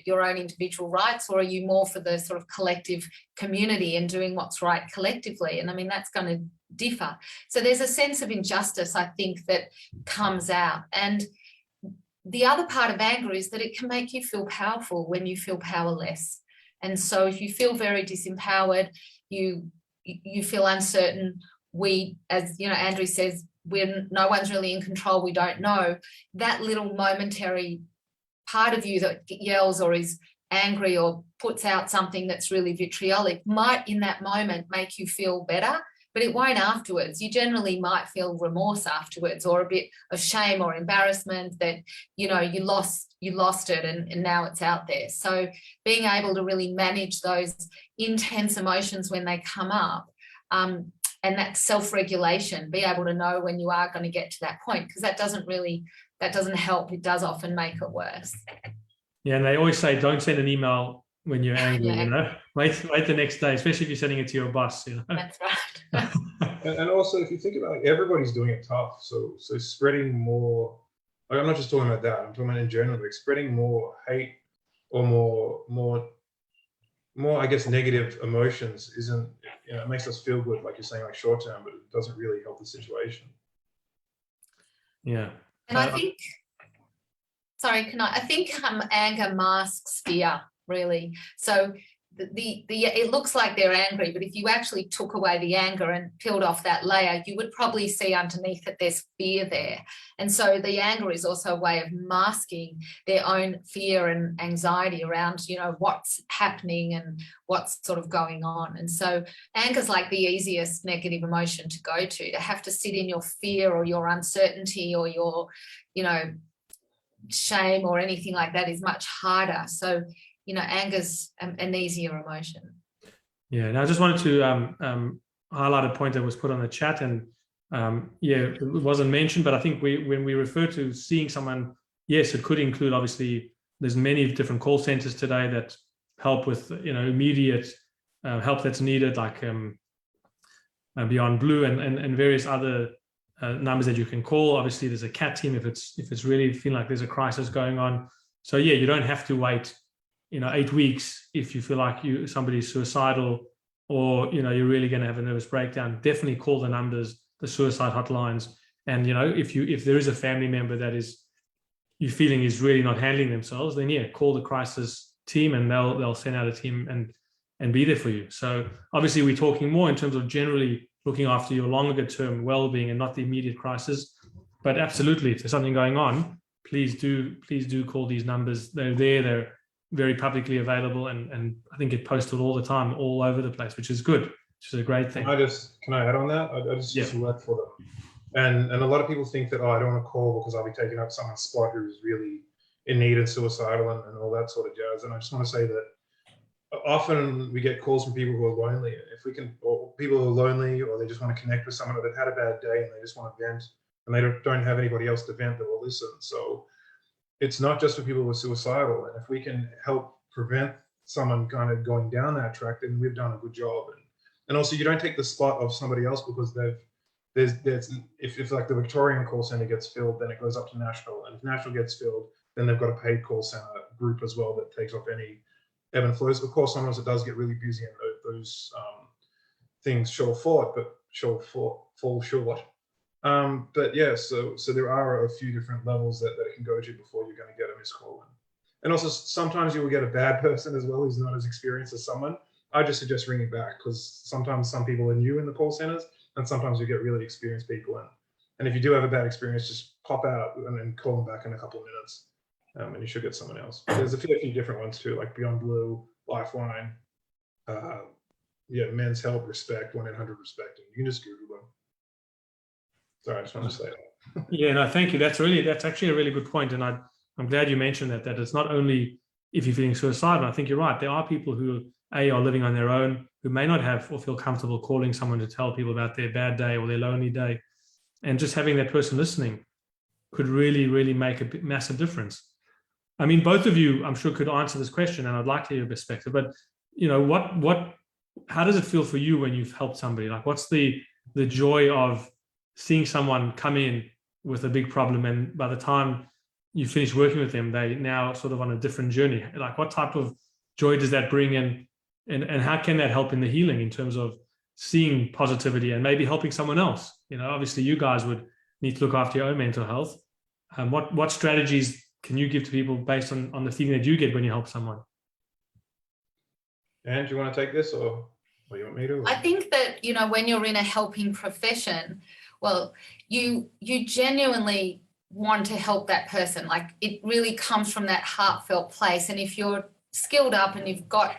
your own individual rights, or are you more for the sort of collective community and doing what's right collectively? And I mean, that's going to differ. So there's a sense of injustice, I think, that comes out. And the other part of anger is that it can make you feel powerful when you feel powerless. And so if you feel very disempowered, you feel uncertain. As Andrew says, no one's really in control, we don't know. That little momentary part of you that yells or is angry or puts out something that's really vitriolic might in that moment make you feel better, but it won't afterwards. You generally might feel remorse afterwards, or a bit of shame or embarrassment that, you lost it and now it's out there. So being able to really manage those intense emotions when they come up, and that self-regulation, be able to know when you are going to get to that point, because that doesn't help. It does often make it worse. Yeah, and they always say, don't send an email when you're angry, Wait the next day, especially if you're sending it to your boss, That's right. And also, if you think about it, everybody's doing it tough. So spreading more, I'm not just talking about that, I'm talking about in general, like spreading more hate or more, I guess, negative emotions isn't, it makes us feel good, like you're saying, like short term, but it doesn't really help the situation. Yeah. And I think, I think anger masks fear, really. So it looks like they're angry, but if you actually took away the anger and peeled off that layer, you would probably see underneath that there's fear there. And so the anger is also a way of masking their own fear and anxiety around, what's happening and what's sort of going on. And so anger's like the easiest negative emotion to go to have to sit in your fear or your uncertainty or your, shame or anything like that is much harder. So anger's an easier emotion. Yeah, and I just wanted to highlight a point that was put on the chat, and it wasn't mentioned, but I think when we refer to seeing someone, yes, it could include, obviously, there's many different call centers today that help with, immediate help that's needed, like Beyond Blue and various other numbers that you can call. Obviously, there's a CAT team if it's really feeling like there's a crisis going on. So yeah, you don't have to wait, 8 weeks if you feel like somebody's suicidal, or you're really going to have a nervous breakdown. Definitely call the numbers, the suicide hotlines. And if there is a family member that you feeling is really not handling themselves, then yeah, call the crisis team, and they'll send out a team and be there for you. So obviously we're talking more in terms of generally looking after your longer term well-being and not the immediate crisis. But absolutely, if there's something going on, please do call these numbers. They're very publicly available, and I think get posted all the time, all over the place, which is good, which is a great thing. Can I add on that? I just used to work for them. And a lot of people think that, I don't want to call because I'll be taking up someone's spot who's really in need and suicidal and all that sort of jazz. And I just want to say that often we get calls from people who are lonely. Or people who are lonely, or they just want to connect with someone, or they've had a bad day and they just want to vent, and they don't have anybody else to vent that will listen. So it's not just for people who are suicidal. And if we can help prevent someone kind of going down that track, then we've done a good job. And also, you don't take the spot of somebody else because if like the Victorian call center gets filled, then it goes up to National, and if National gets filled, then they've got a paid call center group as well that takes off any ebb and flows. Of course, sometimes it does get really busy and those things fall short. But yeah, so there are a few different levels that it can go to before you're going to get a missed call. And also sometimes you will get a bad person as well who's not as experienced as someone. I just suggest ringing back, because sometimes some people are new in the call centers, and sometimes you get really experienced people in. And if you do have a bad experience, just pop out and then call them back in a couple of minutes, and you should get someone else. There's a few different ones too, like Beyond Blue, Lifeline, Men's Help, Respect, 1-800-RESPECT, and you can just Google them. Sorry, I just want to say that. Yeah, no, thank you. That's actually a really good point, and I'm glad you mentioned that it's not only if you're feeling suicidal. I think you're right. There are people who are living on their own, who may not have or feel comfortable calling someone to tell people about their bad day or their lonely day, and just having that person listening could really, really make a massive difference. I mean, both of you, I'm sure, could answer this question, and I'd like to hear your perspective. But how does it feel for you when you've helped somebody? Like, what's the joy of seeing someone come in with a big problem, and by the time you finish working with them, they now sort of on a different journey? Like, what type of joy does that bring in, and how can that help in the healing in terms of seeing positivity and maybe helping someone else? Obviously you guys would need to look after your own mental health. What strategies can you give to people based on the feeling that you get when you help someone? And do you want to take this, or you want me to? I think that, when you're in a helping profession, well, you genuinely want to help that person. Like, it really comes from that heartfelt place. And if you're skilled up and you've got,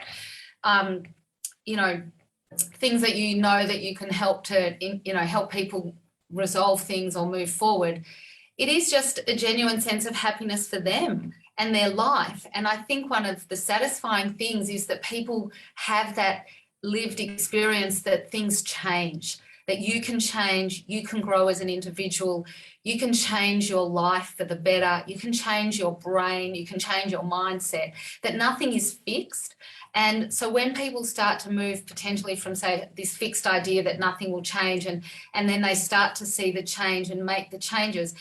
things that that you can help to, help people resolve things or move forward, it is just a genuine sense of happiness for them and their life. And I think one of the satisfying things is that people have that lived experience that things change, that you can change, you can grow as an individual, you can change your life for the better, you can change your brain, you can change your mindset, that nothing is fixed. And so when people start to move potentially from, say, this fixed idea that nothing will change, and then they start to see the change and make the changes,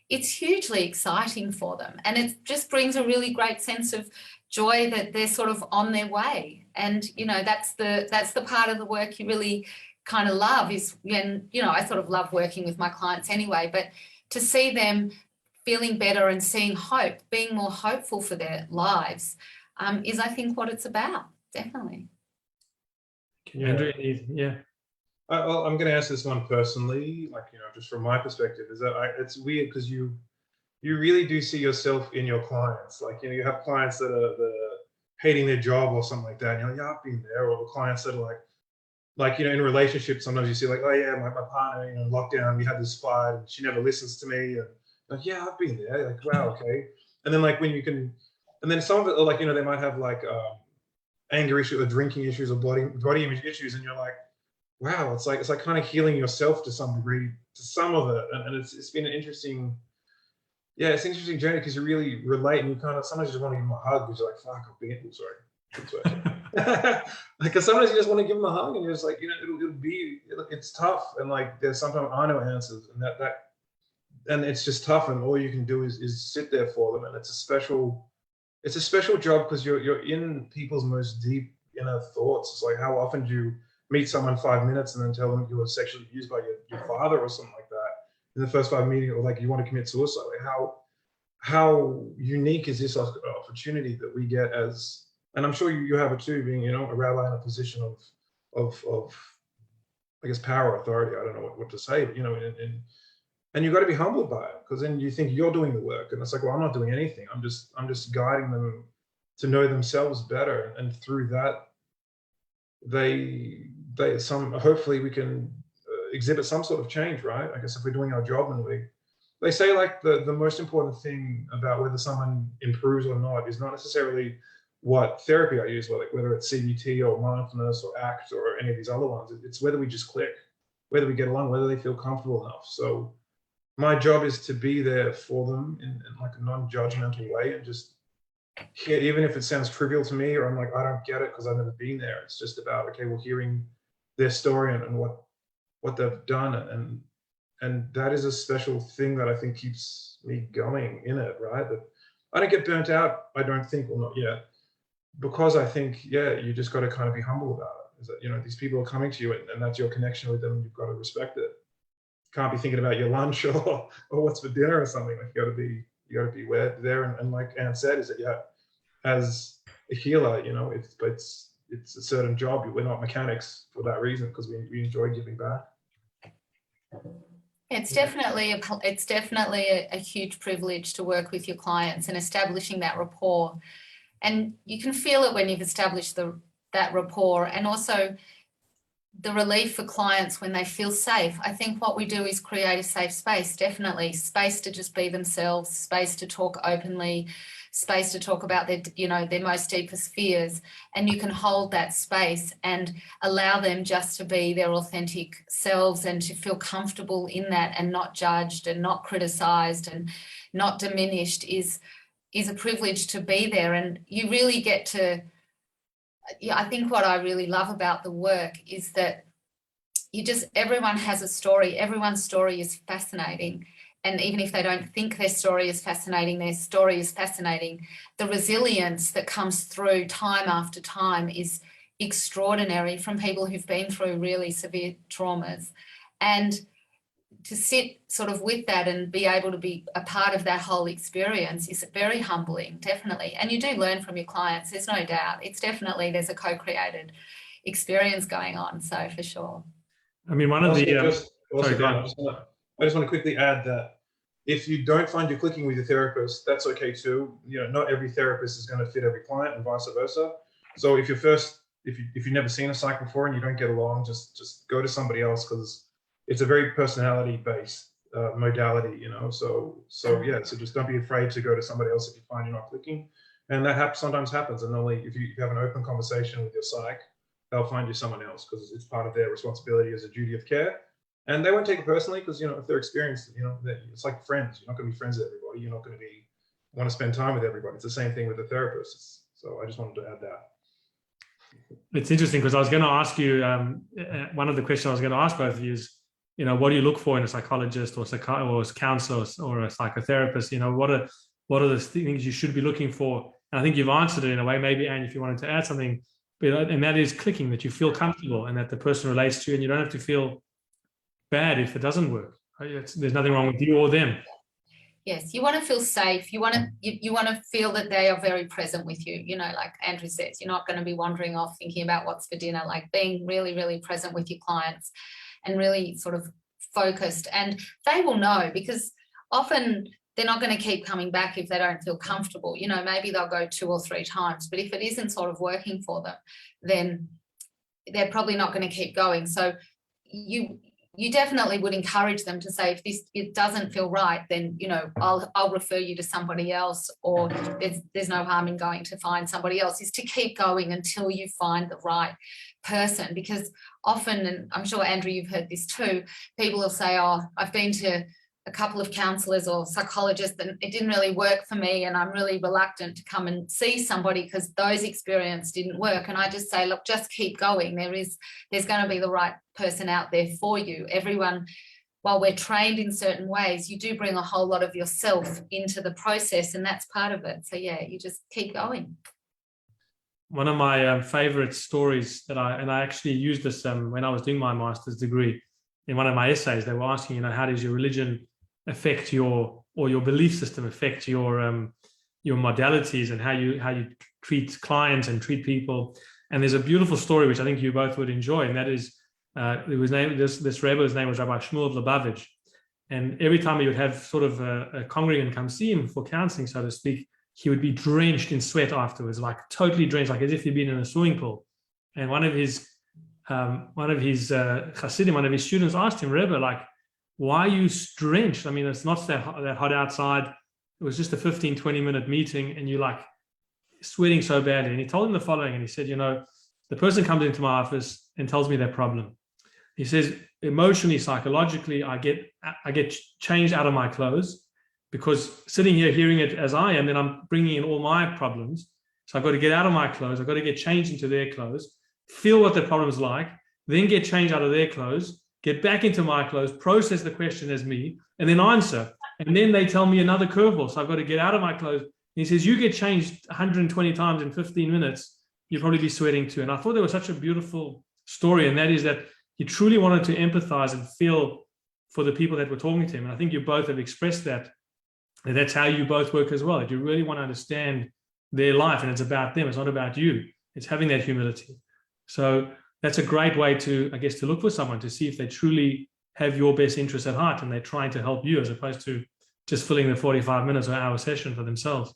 it's hugely exciting for them. And it just brings a really great sense of joy that they're sort of on their way. And, that's the part of the work you really kind of love, is when, I sort of love working with my clients anyway, but to see them feeling better and seeing hope, being more hopeful for their lives, is, I think, what it's about. Definitely. Andrew, yeah. Well, I'm going to answer this one personally, just from my perspective, is that it's weird because you really do see yourself in your clients. Like, you have clients that are hating their job or something like that. And you're like, yeah, I've been there. Or the clients that are like, in relationships, sometimes you see like, oh yeah, my partner, in lockdown, we had this fight and she never listens to me. And like, yeah, I've been there. Like, wow, okay. And then and then some of it, like, they might have like anger issues or drinking issues or body image issues. And you're like, wow, it's like kind of healing yourself to some degree, to some of it. And it's been an interesting, it's an interesting journey because you really relate, and you kind of sometimes you just want to give them a hug because you're like, fuck, Because sometimes you just want to give them a hug, and you're just like, it's tough, and like there's sometimes I know answers, and it's just tough, and all you can do is sit there for them, and it's a special job because you're in people's most deep inner thoughts. It's like, how often do you meet someone 5 minutes and then tell them you were sexually abused by your father or something like that in the first 5 minutes, or like you want to commit suicide? Like how unique is this opportunity that we get as, and I'm sure you have it too, being, a rabbi in a position of I guess power, authority. I don't know what to say, but and you've got to be humbled by it, because then you think you're doing the work, and it's like, well, I'm not doing anything. I'm just guiding them to know themselves better, and through that, hopefully we can exhibit some sort of change, right? I guess if we're doing our job, and they say like the most important thing about whether someone improves or not is not necessarily what therapy I use, whether it's CBT or mindfulness or ACT or any of these other ones. It's whether we just click, whether we get along, whether they feel comfortable enough. So my job is to be there for them in like a non-judgmental way, and just hear, even if it sounds trivial to me, or I'm like, I don't get it because I've never been there. It's just about, okay, well, hearing their story and what they've done, and that is a special thing that I think keeps me going in it, right? That I don't get burnt out, I don't think, well, not yet, because I think, you just got to kind of be humble about it. Is that, these people are coming to you, and that's your connection with them, and you've got to respect it. Can't be thinking about your lunch or what's for dinner or something. Like, you got to be there, and like Anne said, is that as a healer, it's a certain job. We're not mechanics for that reason, because we enjoy giving back. It's definitely a huge privilege to work with your clients and establishing that rapport, and you can feel it when you've established that rapport, and also the relief for clients when they feel safe. I think what we do is create a safe space, definitely space to just be themselves, space to talk openly, space to talk about their most deepest fears, and you can hold that space and allow them just to be their authentic selves, and to feel comfortable in that, and not judged and not criticized and not diminished is a privilege to be there. And you really get to, I think what I really love about the work is that everyone has a story. Everyone's story is fascinating. And even if they don't think their story is fascinating, their story is fascinating. The resilience that comes through time after time is extraordinary from people who've been through really severe traumas. And to sit sort of with that and be able to be a part of that whole experience is very humbling, definitely. And you do learn from your clients, there's no doubt. It's definitely, there's a co-created experience going on, so for sure. I mean, one of the... I just want to quickly add that if you don't find you're clicking with your therapist, that's okay too. Not every therapist is going to fit every client, and vice versa. So if you've never seen a psych before and you don't get along, just go to somebody else, because it's a very personality-based modality, So just don't be afraid to go to somebody else if you find you're not clicking, and that sometimes happens. And only if you have an open conversation with your psych, they'll find you someone else, because it's part of their responsibility as a duty of care, and they won't take it personally, because if they're experienced, it's like friends. You're not going to be friends with everybody. You're not going to want to spend time with everybody. It's the same thing with the therapists. So I just wanted to add that. It's interesting, because I was going to ask you, one of the questions I was going to ask both of you is, what do you look for in a psychologist or a counselor or a psychotherapist? What are the things you should be looking for? And I think you've answered it in a way. Maybe, Anne, if you wanted to add something, and that is clicking, that you feel comfortable and that the person relates to you, and you don't have to feel bad if it doesn't work. There's nothing wrong with you or them. Yes, you want to feel safe. You want to feel that they are very present with you. Like Andrew says, you're not going to be wandering off thinking about what's for dinner. Like being really, really present with your clients and really sort of focused. And they will know, because often they're not going to keep coming back if they don't feel comfortable. Maybe they'll go 2 or 3 times, but if it isn't sort of working for them, then they're probably not going to keep going. So you definitely would encourage them to say, if it doesn't feel right, then I'll refer you to somebody else, or there's no harm in going to find somebody else. Is to keep going until you find the right person, because often, and I'm sure Andrew you've heard this too, people will say, oh, I've been to a couple of counsellors or psychologists, and it didn't really work for me, and I'm really reluctant to come and see somebody because those experiences didn't work. And I just say, look, just keep going. There's going to be the right person out there for you. Everyone, while we're trained in certain ways, you do bring a whole lot of yourself into the process, and that's part of it. So yeah, you just keep going. One of my favorite stories I actually used this when I was doing my master's degree. In one of my essays, they were asking, how does your religion affect your belief system affect your modalities and how you treat clients and treat people. And there's a beautiful story which I think you both would enjoy, and that is this Rebbe's name was Rabbi Shmuel of Lubavitch, and every time he would have sort of a congregant come see him for counseling, so to speak, he would be drenched in sweat afterwards, like totally drenched, like as if he'd been in a swimming pool. And one of his Hasidim, one of his students asked him, Rebbe, like, why are you drenched? I mean, it's not that hot outside. It was just a 15-20 minute meeting and you're like sweating so badly. And he told him the following, and he said, the person comes into my office and tells me their problem. He says, emotionally, psychologically, I get changed out of my clothes because sitting here hearing it as I am, then I'm bringing in all my problems. So I've got to get out of my clothes. I've got to get changed into their clothes, feel what the problem is like, then get changed out of their clothes, get back into my clothes, process the question as me, and then answer. And then they tell me another curveball. So I've got to get out of my clothes. And he says, you get changed 120 times in 15 minutes, you'll probably be sweating too. And I thought that was such a beautiful story. And that is that he truly wanted to empathize and feel for the people that were talking to him. And I think you both have expressed that. And that's how you both work as well. That you really want to understand their life, and it's about them. It's not about you. It's having that humility. So that's a great way to, I guess, to look for someone to see if they truly have your best interest at heart and they're trying to help you as opposed to just filling the 45 minutes or hour session for themselves.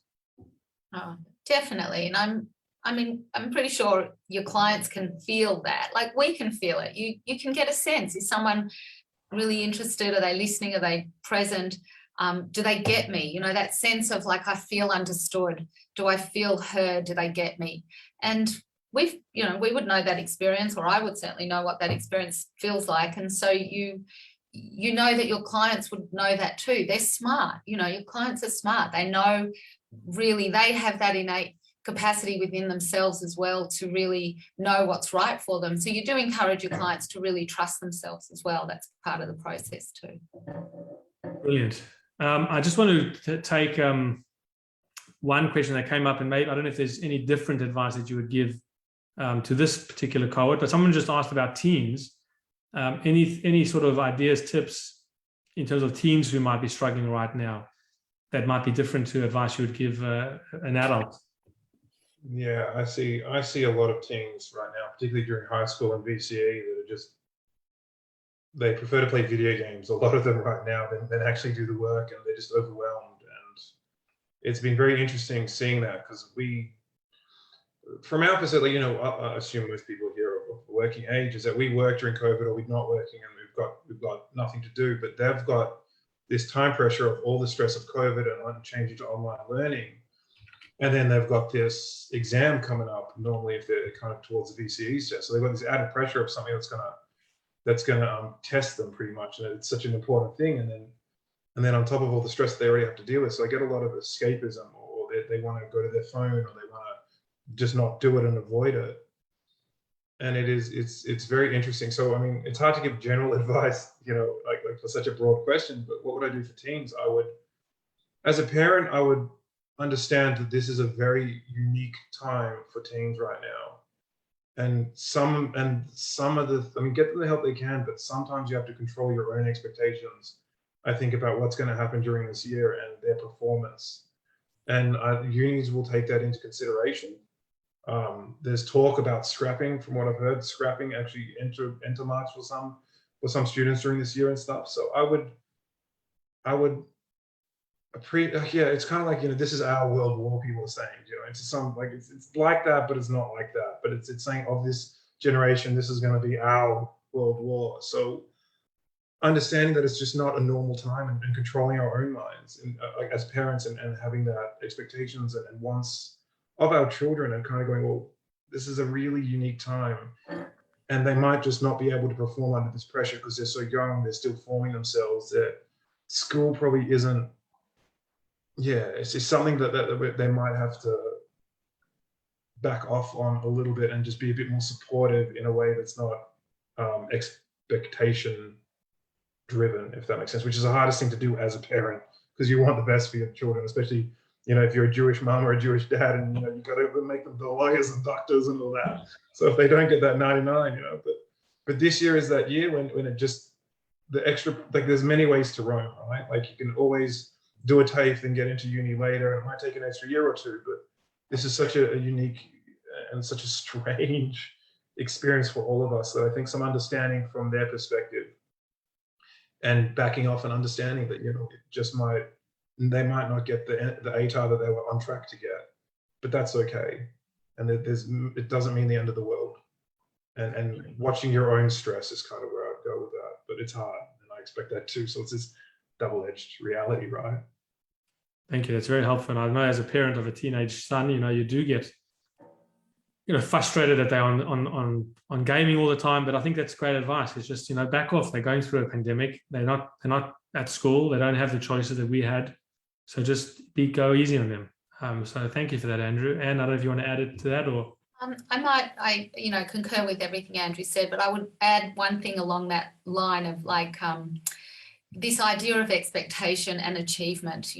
Oh, definitely. And I'm pretty sure your clients can feel that. Like we can feel it. You can get a sense. Is someone really interested? Are they listening? Are they present? Do they get me? That sense of like, I feel understood. Do I feel heard? Do they get me? And we would know that experience, or I would certainly know what that experience feels like. And so you know that your clients would know that too. They're smart. Your clients are smart. They know, really, they have that innate capacity within themselves as well to really know what's right for them. So you do encourage your clients to really trust themselves as well. That's part of the process too. Brilliant. I just want to take one question that came up, and maybe I don't know if there's any different advice that you would give to this particular cohort, but someone just asked about teens. Any sort of ideas, tips in terms of teens who might be struggling right now that might be different to advice you would give an adult? Yeah, I see a lot of teens right now, particularly during high school and VCE, that are just, they prefer to play video games, a lot of them right now, than actually do the work, and they're just overwhelmed. And it's been very interesting seeing that, because from our perspective, I assume most people here of working age, is that we work during COVID or we're not working and we've got nothing to do, but they've got this time pressure of all the stress of COVID and changing to online learning. And then they've got this exam coming up, normally if they're kind of towards the VCE test. So they've got this added pressure of something that's gonna test them pretty much. And it's such an important thing. And then on top of all the stress they already have to deal with. So they get a lot of escapism, or they want to go to their phone, or they want to just not do it and avoid it. And it's very interesting. So, I mean, it's hard to give general advice, like for such a broad question, but what would I do for teens? As a parent, I would understand that this is a very unique time for teens right now. And some of get them the help they can, but sometimes you have to control your own expectations, I think, about what's going to happen during this year and their performance. And unis will take that into consideration. There's talk about scrapping, from what I've heard, scrapping actually enter marks for some students during this year and stuff. So I would it's kind of like, this is our world war, people are saying, it's it's like that, but it's not like that. But it's saying of this generation, this is going to be our world war. So understanding that it's just not a normal time, and controlling our own minds and as parents, and having that expectations and wants of our children, and kind of going, well, this is a really unique time, and they might just not be able to perform under this pressure because they're so young, they're still forming themselves, school probably isn't, it's just something that they might have to back off on a little bit and just be a bit more supportive in a way that's not expectation driven, if that makes sense, which is the hardest thing to do as a parent, because you want the best for your children, especially, if you're a Jewish mom or a Jewish dad, and you got to make them the lawyers and doctors and all that. So if they don't get that 99, but this year is that year when it just, the extra, like, there's many ways to Rome, right? Like, you can always do a TAFE and get into uni later. It might take an extra year or two, but this is such a unique and such a strange experience for all of us, that I think some understanding from their perspective and backing off and understanding that, they might not get the ATAR that they were on track to get, but that's okay. And it doesn't mean the end of the world. And watching your own stress is kind of where I'd go with that, but it's hard, and I expect that too. So it's this double-edged reality, right? Thank you. That's very helpful. And I know as a parent of a teenage son, you do get, frustrated that they're on gaming all the time. But I think that's great advice. It's just, back off. They're going through a pandemic. They're not at school. They don't have the choices that we had. So just go easy on them. So thank you for that, Andrew. And I don't know if you want to add it to that or. I concur with everything Andrew said, but I would add one thing along that line of this idea of expectation and achievement.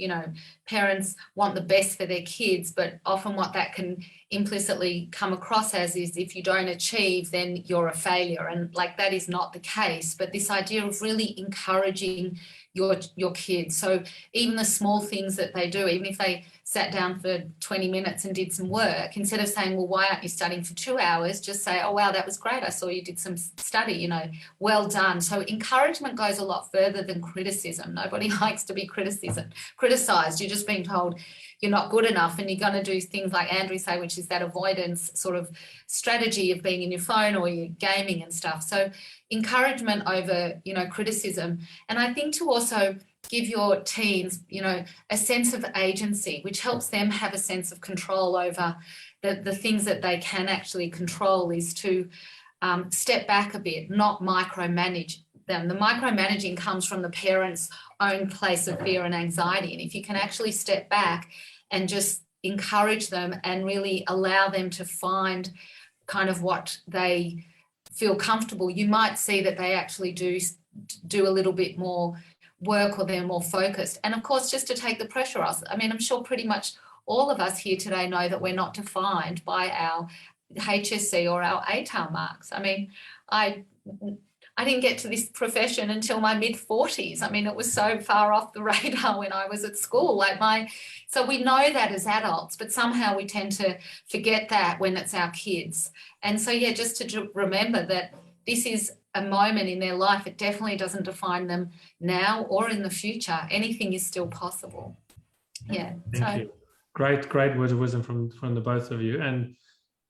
Parents want the best for their kids, but often what that can implicitly come across as is, if you don't achieve, then you're a failure. And that is not the case. But this idea of really encouraging your kids. So even the small things that they do, even if they sat down for 20 minutes and did some work, instead of saying, well, why aren't you studying for 2 hours? Just say, oh, wow, that was great. I saw you did some study, well done. So encouragement goes a lot further than criticism. Nobody likes to be criticized. You're just being told you're not good enough, and you're going to do things like Andrew say, which is that avoidance sort of strategy of being in your phone or your gaming and stuff. So encouragement over, criticism. And I think to also give your teens, a sense of agency, which helps them have a sense of control over the things that they can actually control, is to step back a bit, not micromanage them. The micromanaging comes from the parents' own place of fear and anxiety. And if you can actually step back and just encourage them and really allow them to find kind of what they feel comfortable, you might see that they actually do a little bit more work, or they're more focused. And of course, just to take the pressure off. I mean, I'm sure pretty much all of us here today know that we're not defined by our HSC or our ATAR marks. I mean, I didn't get to this profession until my mid-40s. I mean, it was so far off the radar when I was at school. So we know that as adults, but somehow we tend to forget that when it's our kids. And so, just to remember that this is a moment in their life. It definitely doesn't define them now or in the future. Anything is still possible. Yeah. Thank you. Great words of wisdom from the both of you. And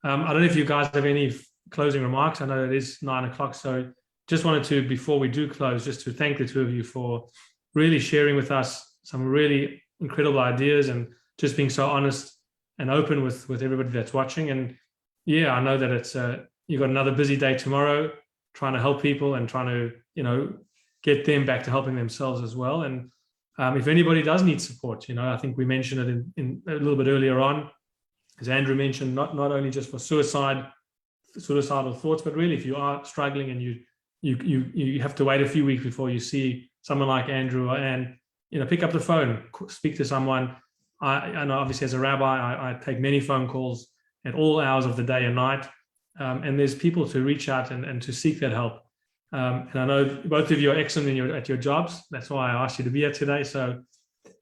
I don't know if you guys have any closing remarks. I know it is 9 o'clock, so just wanted to, before we do close, just to thank the two of you for really sharing with us some really incredible ideas and just being so honest and open with everybody that's watching. And I know that it's you've got another busy day tomorrow, trying to help people and trying to, get them back to helping themselves as well. And if anybody does need support, I think we mentioned it in a little bit earlier on, as Andrew mentioned, not only just for suicidal thoughts, but really if you are struggling and you have to wait a few weeks before you see someone like Andrew or Anne, pick up the phone, speak to someone. I know obviously as a rabbi, I take many phone calls at all hours of the day and night. And there's people to reach out and to seek that help. And I know both of you are excellent at your jobs. That's why I asked you to be here today. So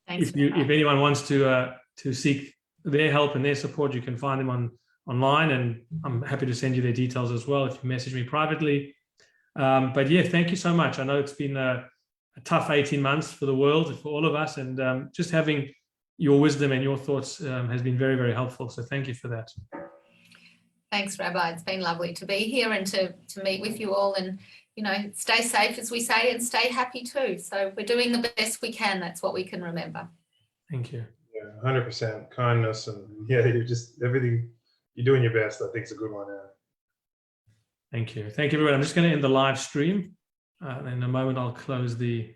if anyone wants to seek their help and their support, you can find them online, and I'm happy to send you their details as well if you message me privately. But thank you so much. I know it's been a tough 18 months for the world, for all of us, and just having your wisdom and your thoughts has been very, very helpful. So thank you for that. Thanks, Rabbi. It's been lovely to be here and to meet with you all, and stay safe, as we say, and stay happy too. So we're doing the best we can. That's what we can remember. Thank you. 100% kindness, and you're just everything. You're doing your best. I think it's a good one. Thank you, everyone. I'm just going to end the live stream. In a moment, I'll close the